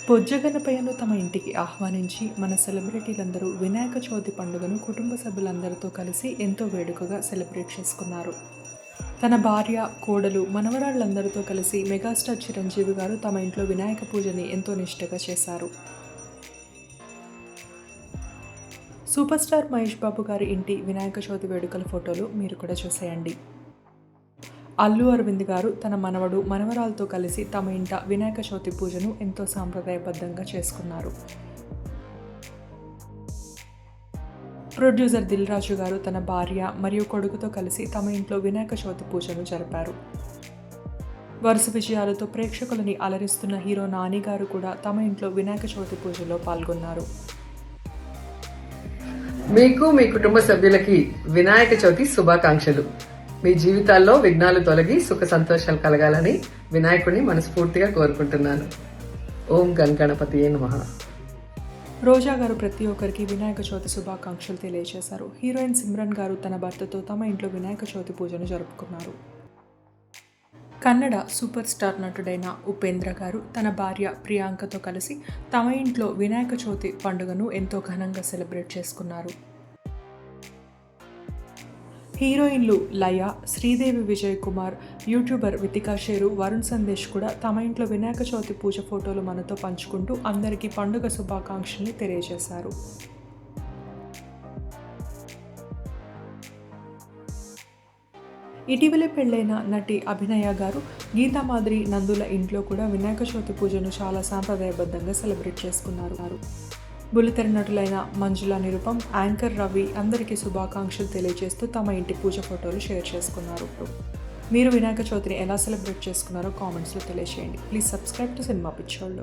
బొజ్జగనపయ్యను తమ ఇంటికి ఆహ్వానించి మన సెలబ్రిటీలందరూ వినాయక చవితి పండుగను కుటుంబ సభ్యులందరితో కలిసి ఎంతో వేడుకగా సెలబ్రేట్ చేసుకున్నారు. తన భార్య, కోడలు, మనవరాళ్లందరితో కలిసి మెగాస్టార్ చిరంజీవి గారు తమ ఇంట్లో వినాయక పూజని ఎంతో నిష్ఠగా చేశారు. సూపర్ స్టార్ మహేష్ బాబు గారి ఇంటి వినాయక చవితి వేడుకల ఫోటోలు మీరు కూడా చూసేయండి. అల్లు అరవింద్ గారు తన మనవడు, మనవరాలతో కలిసి తమ ఇంట వినాయక చవితి పూజను ఎంతో సాంప్రదాయబద్ధంగా చేసుకున్నారు. ప్రొడ్యూసర్ దిల్ రాజు గారు తన భార్య మరియు కొడుకుతో కలిసి తమ ఇంట్లో వినాయక చవితి పూజను జరిపారు. వరుస విజయాలతో ప్రేక్షకులని అలరిస్తున్న హీరో నాని గారు కూడా తమ ఇంట్లో వినాయక చవితి పూజలో పాల్గొన్నారు. మీకు మీ కుటుంబ సభ్యులకి వినాయక చవితి శుభాకాంక్షలు. మీ జీవితాల్లో విఘ్నాలు తొలగి సుఖ సంతోషాలు కలగాలని వినాయకుడిని మనస్ఫూర్తిగా కోరుకుంటున్నాను. ఓం గణపతియే నమః. రోజా గారు ప్రతి ఒక్కరికి వినాయక చవితి శుభాకాంక్షలు తెలియజేశారు. హీరోయిన్ సిమ్రన్ గారు తన భర్తతో తమ ఇంట్లో వినాయక చవితి పూజను జరుపుకున్నారు. కన్నడ సూపర్ స్టార్ నటుడైన ఉపేంద్ర గారు తన భార్య ప్రియాంకతో కలిసి తమ ఇంట్లో వినాయక చవితి పండుగను ఎంతో ఘనంగా సెలబ్రేట్ చేసుకున్నారు. హీరోయిన్లు లయ, శ్రీదేవి, విజయ్ కుమార్, యూట్యూబర్ వితికా షేరు, వరుణ్ సందేశ్ కూడా తమ ఇంట్లో వినాయక చవితి పూజ ఫోటోలు మనతో పంచుకుంటూ అందరికీ పండుగ శుభాకాంక్షల్ని తెలియజేశారు. ఇటీవలే పెళ్లైన నటి అభినయ గారు, గీతా మాదిరి, నందుల ఇంట్లో కూడా వినాయక చవితి పూజను చాలా సాంప్రదాయబద్ధంగా సెలబ్రేట్ చేసుకున్నారు. బుల్లితెర నటులైన మంజుల, నిరుపం, యాంకర్ రవి అందరికీ శుభాకాంక్షలు తెలియజేస్తూ తమ ఇంటి పూజ ఫోటోలు షేర్ చేసుకున్నారు. మీరు వినాయక చవితిని ఎలా సెలబ్రేట్ చేసుకున్నారో కామెంట్స్లో తెలియజేయండి. ప్లీజ్ సబ్స్క్రైబ్ టు సినిమా పిచ్చోళ్ళు.